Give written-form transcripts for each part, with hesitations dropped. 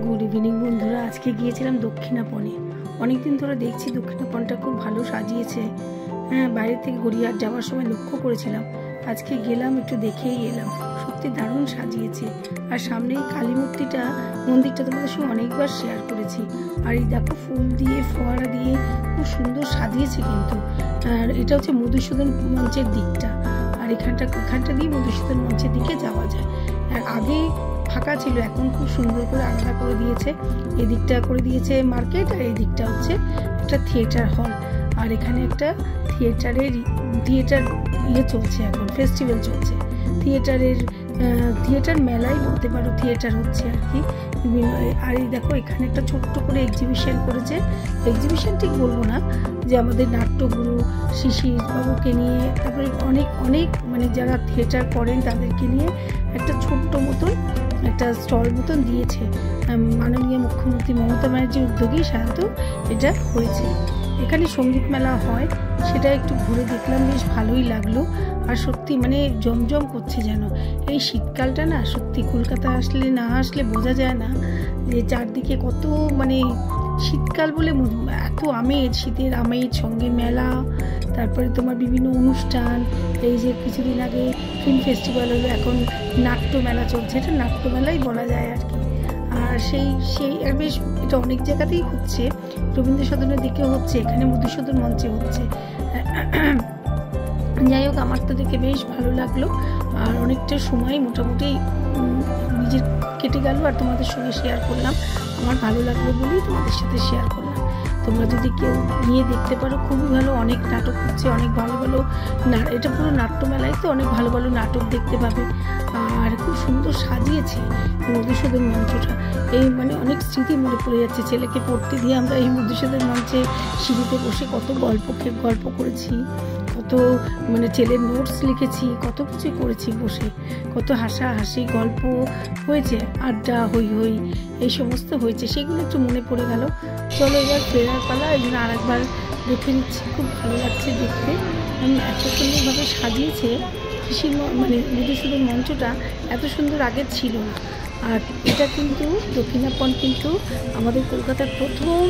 Good evening বন্ধুরা। আজকে গিয়েছিলাম দক্ষিণাপনে। অনেকদিন ধরে দেখছি দক্ষিণাপনটা খুব ভালো সাজিয়েছে। হ্যাঁ, বাইরে থেকে গড়িয়াহাট যাওয়ার সময় লক্ষ্য করেছিলাম। আজকে গেলাম, একটু দেখেই এলাম। সত্যি দারুণ সাজিয়েছে। আর সামনে এই কালী মূর্তিটা, মন্দিরটা তোমাদের সঙ্গে অনেকবার শেয়ার করেছি। আর এই দেখো ফুল দিয়ে, ফোয়ারা দিয়ে খুব সুন্দর সাজিয়েছে কিন্তু। আর এটা হচ্ছে মধুসূদন মঞ্চের দিকটা। আর এখানটা দিয়ে মধুসূদন মঞ্চের দিকে যাওয়া যায়। আর আগে ফাঁকা ছিল, এখন খুব সুন্দর করে আলাদা করে দিয়েছে। এদিকটা করে দিয়েছে মার্কেট, আর এদিকটা হচ্ছে একটা থিয়েটার হল। আর এখানে একটা থিয়েটার চলছে, এখন ফেস্টিভ্যাল চলছে। থিয়েটার মেলাই বলতে পারো, থিয়েটার হচ্ছে আর কি বিভিন্ন। আর এই দেখো এখানে একটা ছোট্ট করে এক্সিবিশন করেছে। এক্সিবিশন ঠিক বলবো না, যে আমাদের নাট্যগুরু শিশির বাবুকে নিয়ে, তারপরে অনেক অনেক মানে যারা থিয়েটার করেন তাদেরকে নিয়ে একটা ছোট্ট মতন একটা স্টল মতন দিয়েছে। মাননীয় মুখ্যমন্ত্রী মমতা ব্যানার্জির উদ্যোগেই সাধারণত এটা হয়েছে। এখানে সঙ্গীত মেলা হয়, সেটা একটু ঘুরে দেখলাম, বেশ ভালোই লাগলো। আর সত্যি মানে জমজম করছে যেন। এই শীতকালটা না, সত্যি কলকাতা না আসলে বোঝা যায় না যে চারদিকে কত মানে শীতকাল বলে এত আমেজ, শীতের আমেজ, সঙ্গে মেলা, তারপরে তোমার বিভিন্ন অনুষ্ঠান। এই যে কিছুদিন আগে ফিল্ম ফেস্টিভ্যাল হলো, এখন নাট্য মেলা চলছে, এটা নাট্য মেলাই বলা যায় আর কি। আর সেই আর বেশ এটা অনেক জায়গাতেই হচ্ছে, রবীন্দ্র সদনের দিকেও হচ্ছে, এখানে মধুসূদন মঞ্চে হচ্ছে। যাই হোক, আমার তো দেখে বেশ ভালো লাগলো। আর অনেকটা সময় মোটামুটি নিজের কেটে গেল, আর তোমাদের সঙ্গে শেয়ার করলাম। আমার ভালো লাগলো বলেই তোমাদের সাথে শেয়ার করলাম। তোমরা যদি কেউ নিয়ে দেখতে পারো, খুবই ভালো। অনেক নাটক হচ্ছে, অনেক ভালো ভালো এটা পুরো নাট্যমেলায় তো অনেক ভালো ভালো নাটক দেখতে পাবে। আর খুব সুন্দর সাজিয়েছে মধুসূদন মঞ্চটা। এই মানে অনেক স্মৃতি মনে পড়ে যাচ্ছে। ছেলেকে পড়তে দিয়ে আমরা এই মধুসূদন মঞ্চে সিঁড়িতে বসে কত গল্প করেছি, কত মানে ছেলের নোটস লিখেছি, কত কিছু করেছি বসে, কত হাসাহাসি গল্প হয়েছে, আড্ডা হই হই এই সমস্ত হয়েছে। সেগুলো একটু মনে পড়ে গেল। চলো এবার ফেরার পালা, এই জন্য আরেকবার দেখে নিচ্ছি। খুব ভালো লাগছে দেখতে, এত সুন্দরভাবে সাজিয়েছে মানে মধুসূদন মঞ্চটা, এত সুন্দর আগে ছিল না। আর এটা কিন্তু দক্ষিণাপন কিন্তু আমাদের কলকাতার প্রথম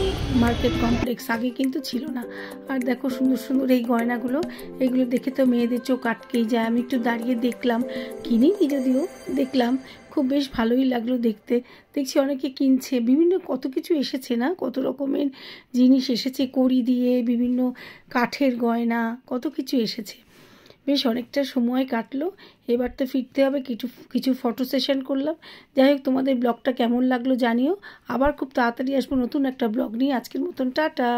মার্কেট কমপ্লেক্স, আগে কিন্তু ছিল না। আর দেখো সুন্দর সুন্দর এই গয়নাগুলো, এগুলো দেখে তো মেয়েদের চোখ আটকেই যায়। আমি একটু দাঁড়িয়ে দেখলাম, কিনিনি যদিও, দেখলাম, খুব বেশ ভালোই লাগলো দেখতে। দেখছি অনেকে কিনছে, বিভিন্ন কত কিছু এসেছে না, কত রকমের জিনিস এসেছে, কড়ি দিয়ে, বিভিন্ন কাঠের গয়না, কত কিছু এসেছে। বেশ অনেকটা সময় কাটলো। এবার তো ফিরতে হবে। কিছু ফটো সেশন করলাম। যাই হোক, তোমাদের ব্লগটা কেমন লাগলো জানিও। আবার খুব তাড়াতাড়ি আসবো নতুন একটা ব্লগ নিয়ে। আজকের মতন টাটা।